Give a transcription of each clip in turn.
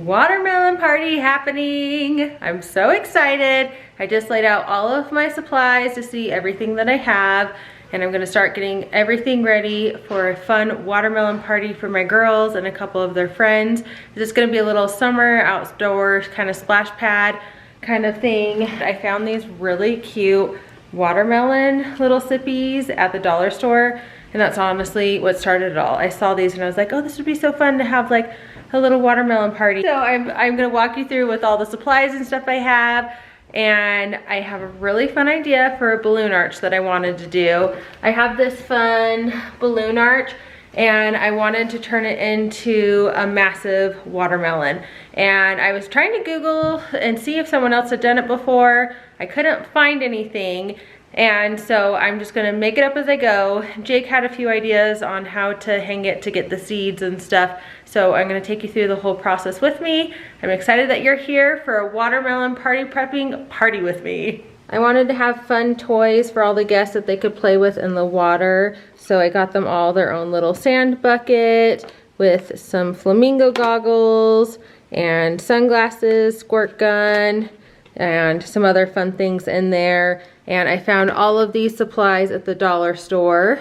Watermelon party happening. I'm so excited. I just laid out all of my supplies to see everything that I have, and I'm gonna start getting everything ready for a fun watermelon party for my girls and a couple of their friends. It's gonna be a little summer outdoors kind of splash pad kind of thing. I found these really cute watermelon little sippies at the dollar store, and that's honestly what started it all. I saw these and I was like, oh, this would be so fun to have like a little watermelon party. So I'm gonna walk you through with all the supplies and stuff I have, and I have a really fun idea for a balloon arch that I wanted to do. I have this fun balloon arch and I wanted to turn it into a massive watermelon. And I was trying to Google and see if someone else had done it before. I couldn't find anything. And so I'm just gonna make it up as I go. Jake had a few ideas on how to hang it to get the seeds and stuff. So I'm gonna take you through the whole process with me. I'm excited that you're here for a watermelon party prepping party with me. I wanted to have fun toys for all the guests that they could play with in the water. So I got them all their own little sand bucket with some flamingo goggles and sunglasses, squirt gun, and some other fun things in there. And I found all of these supplies at the dollar store.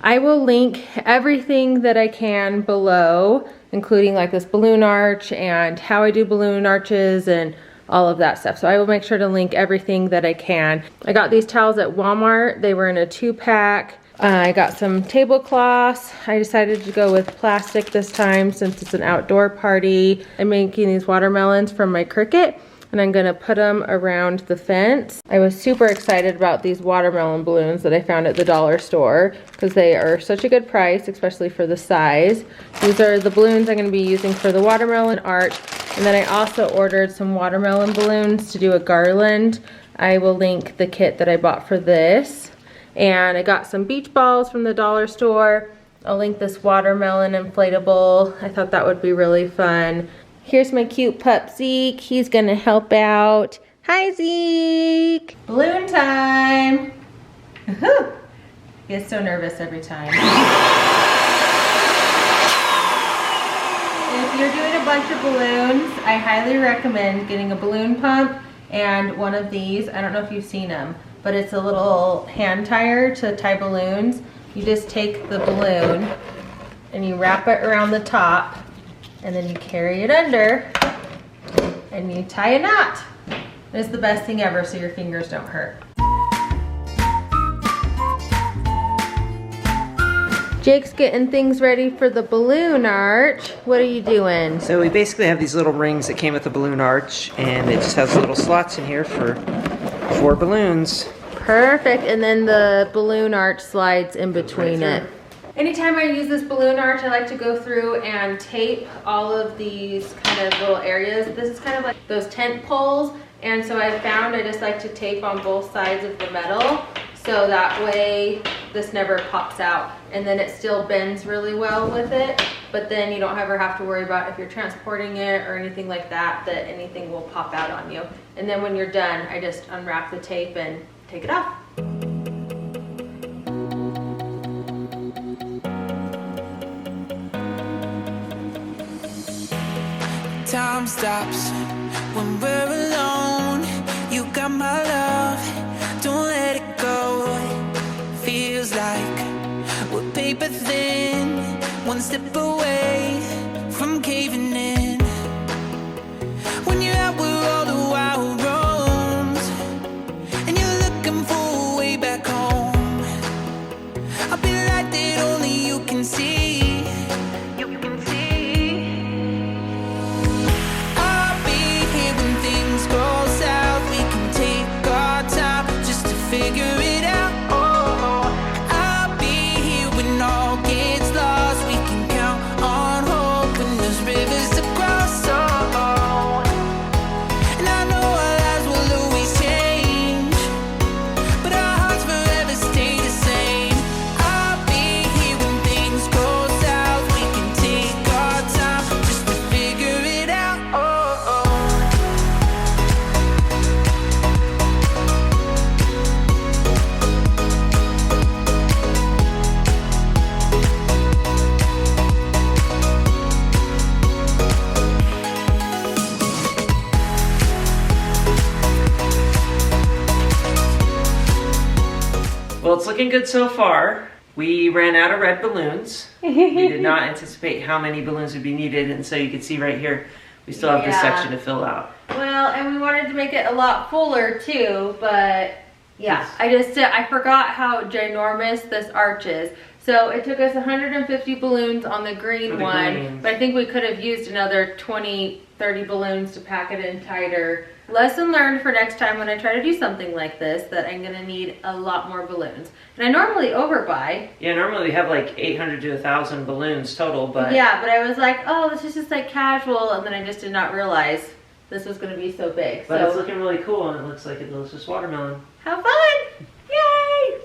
I will link everything that I can below, including like this balloon arch and how I do balloon arches and all of that stuff. So I will make sure to link everything that I can. I got these towels at Walmart. They were in a 2-pack. I got some tablecloths. I decided to go with plastic this time since it's an outdoor party. I'm making these watermelons from my Cricut, and I'm gonna put them around the fence. I was super excited about these watermelon balloons that I found at the dollar store because they are such a good price, especially for the size. These are the balloons I'm gonna be using for the watermelon arch. And then I also ordered some watermelon balloons to do a garland. I will link the kit that I bought for this. And I got some beach balls from the dollar store. I'll link this watermelon inflatable. I thought that would be really fun. Here's my cute pup Zeke. He's gonna help out. Hi Zeke! Balloon time! Woohoo! He gets so nervous every time. If you're doing a bunch of balloons, I highly recommend getting a balloon pump and one of these. I don't know if you've seen them, but it's a little hand tire to tie balloons. You just take the balloon and you wrap it around the top, and then you carry it under and you tie a knot. It's the best thing ever, so your fingers don't hurt. Jake's getting things ready for the balloon arch. What are you doing? So we basically have these little rings that came with the balloon arch, and it just has little slots in here for 4 balloons. Perfect, and then the balloon arch slides in between it. Anytime I use this balloon arch, I like to go through and tape all of these kind of little areas. This is kind of like those tent poles, and so I found I just like to tape on both sides of the metal, so that way this never pops out, and then it still bends really well with it, but then you don't ever have to worry about if you're transporting it or anything like that, that anything will pop out on you. And then when you're done, I just unwrap the tape and take it off. Time stops when we're alone. You got my love, don't let it go. Feels like we're paper thin, one step away from caving in. When you're out where all the wild roams, and you're looking for a way back home, I'll be the light that only you can see. Figure it out. Oh, I'll be here when all gets lost. We can count on hope when there's rivers to cross. Well, it's looking good so far. We ran out of red balloons. We did not anticipate how many balloons would be needed, and so you can see right here, we still have this section to fill out. Well, and we wanted to make it a lot fuller too, but yeah, I forgot how ginormous this arch is. So it took us 150 balloons on the green one, but I think we could have used another 20, 30 balloons to pack it in tighter. Lesson learned for next time when I try to do something like this, that I'm gonna need a lot more balloons. And I normally overbuy. Yeah, normally we have like 800 to 1,000 balloons total, but... Yeah, but I was like, oh, this is just like casual, and then I just did not realize this was gonna be so big. But it's looking really cool, and it looks like a delicious watermelon. Have fun! Yay!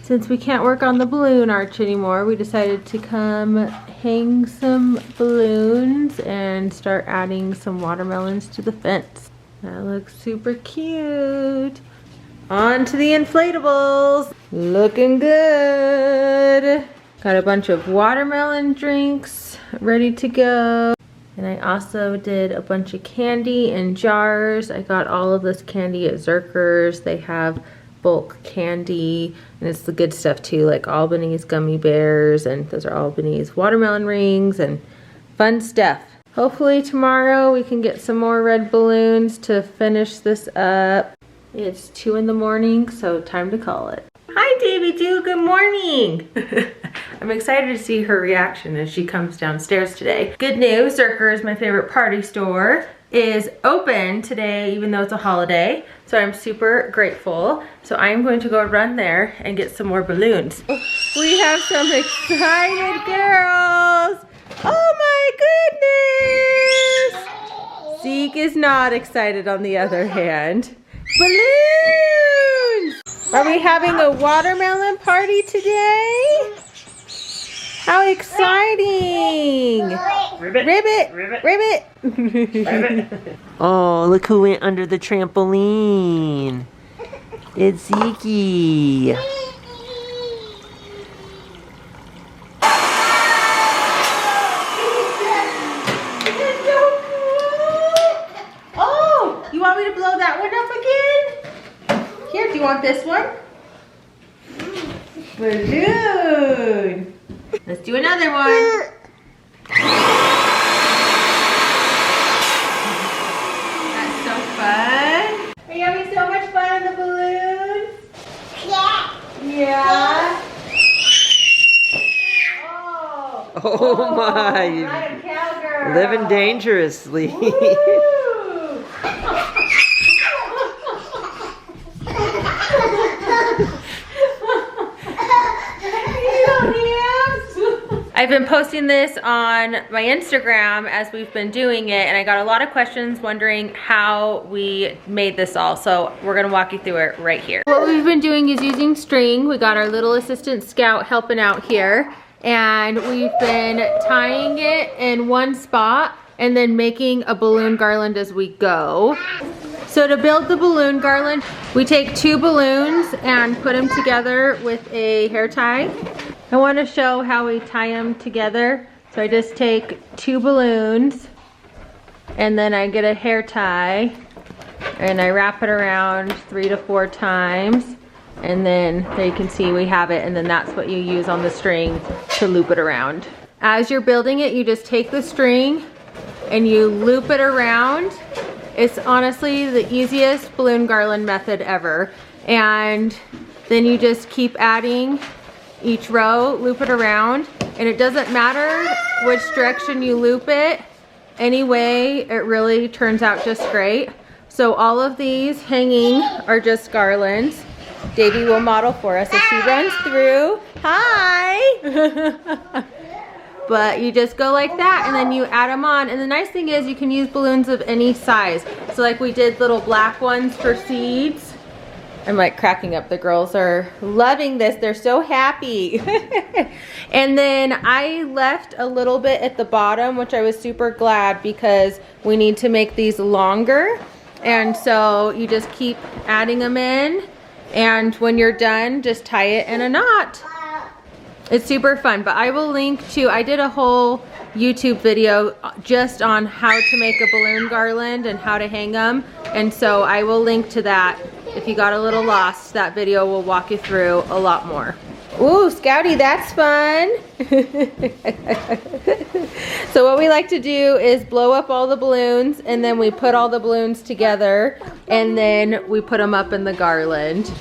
Since we can't work on the balloon arch anymore, we decided to come hang some balloons and start adding some watermelons to the fence. That looks super cute. On to the inflatables. Looking good. Got a bunch of watermelon drinks ready to go. And I also did a bunch of candy in jars. I got all of this candy at Zerker's. They have bulk candy, and it's the good stuff too, like Albanese gummy bears, and those are Albanese watermelon rings, and fun stuff. Hopefully tomorrow we can get some more red balloons to finish this up. It's 2 in the morning, so time to call it. Hi Davey Doo, good morning. I'm excited to see her reaction as she comes downstairs today. Good news, Zerker's, my favorite party store, is open today even though it's a holiday, so I'm super grateful. So I'm going to go run there and get some more balloons. We have some excited girls. Oh my goodness! Zeke is not excited on the other hand. Balloons! Are we having a watermelon party today? How exciting! Ribbit! Ribbit! Ribbit! Ribbit! Ribbit! Oh, look who went under the trampoline. It's Zeke. Oh, you want me to blow that one up again? Here, do you want this one? Balloon! Let's do another one. That's so fun. Are you having so much fun on the balloons? Yeah. Yeah? Oh my! I'm a cowgirl. Living dangerously. Woo. I've been posting this on my Instagram as we've been doing it, and I got a lot of questions wondering how we made this all, so we're gonna walk you through it right here. What we've been doing is using string. We got our little assistant Scout helping out here, and we've been tying it in one spot and then making a balloon garland as we go. So to build the balloon garland, we take 2 balloons and put them together with a hair tie. I want to show how we tie them together. So I just take 2 balloons and then I get a hair tie and I wrap it around 3 to 4 times, and then there you can see we have it, and then that's what you use on the string to loop it around. As you're building it, you just take the string and you loop it around. It's honestly the easiest balloon garland method ever. And then you just keep adding each row, loop it around, and it doesn't matter which direction you loop it. Anyway, it really turns out just great. So all of these hanging are just garlands. Davey will model for us as she runs through. Hi! But you just go like that and then you add them on. And the nice thing is you can use balloons of any size. So like we did little black ones for seeds. I'm like cracking up. The girls are loving this. They're so happy. And then I left a little bit at the bottom, which I was super glad because we need to make these longer. And so you just keep adding them in And when you're done, just tie it in a knot. It's super fun, but I will link to, I did a whole YouTube video just on how to make a balloon garland and how to hang them. And so I will link to that. If you got a little lost, that video will walk you through a lot more. Ooh, Scouty, that's fun. So what we like to do is blow up all the balloons, and then we put all the balloons together, and then we put them up in the garland.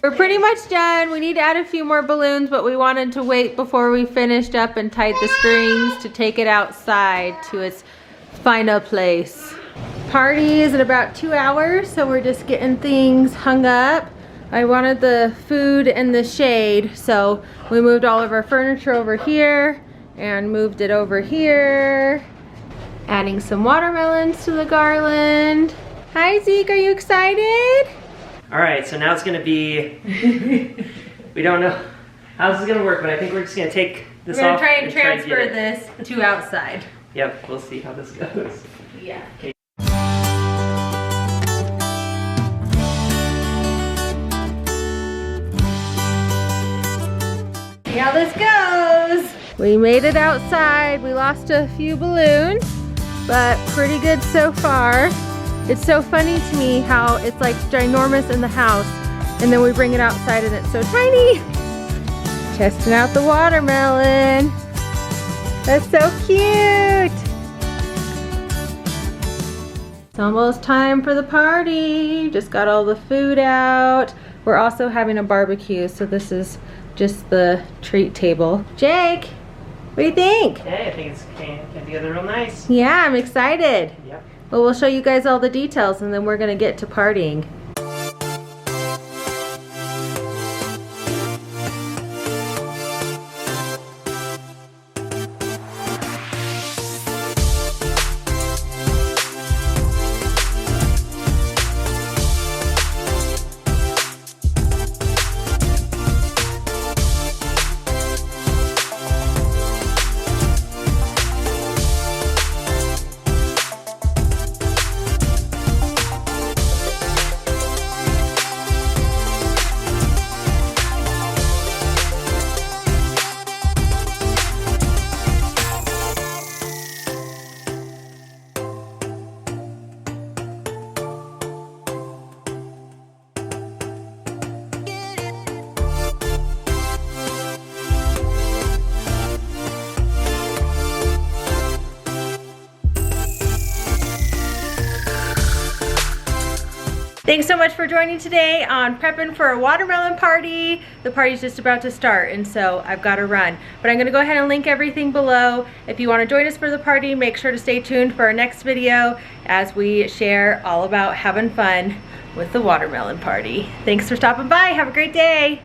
We're pretty much done. We need to add a few more balloons, but we wanted to wait before we finished up and tied the strings to take it outside to its final place. Party is in about 2 hours, so we're just getting things hung up. I wanted the food and the shade, so we moved all of our furniture over here and moved it over here. Adding some watermelons to the garland. Hi Zeke, are you excited? All right, so now it's gonna be, we don't know how this is gonna work, but I think we're just gonna take this off. We're gonna try and get transfer it. this to outside. Yep, we'll see how this goes. Yeah. Okay. See how this goes. We made it outside. We lost a few balloons, but pretty good so far. It's so funny to me how it's like ginormous in the house, and then we bring it outside and it's so tiny. Testing out the watermelon. That's so cute. It's almost time for the party. Just got all the food out. We're also having a barbecue, so this is just the treat table. Jake, what do you think? Hey, I think it's came together real nice. Yeah, I'm excited. Yep. Well, we'll show you guys all the details and then we're gonna get to partying. Thanks so much for joining today on prepping for a watermelon party. The party's just about to start, and so I've got to run. But I'm gonna go ahead and link everything below. If you wanna join us for the party, make sure to stay tuned for our next video as we share all about having fun with the watermelon party. Thanks for stopping by. Have a great day.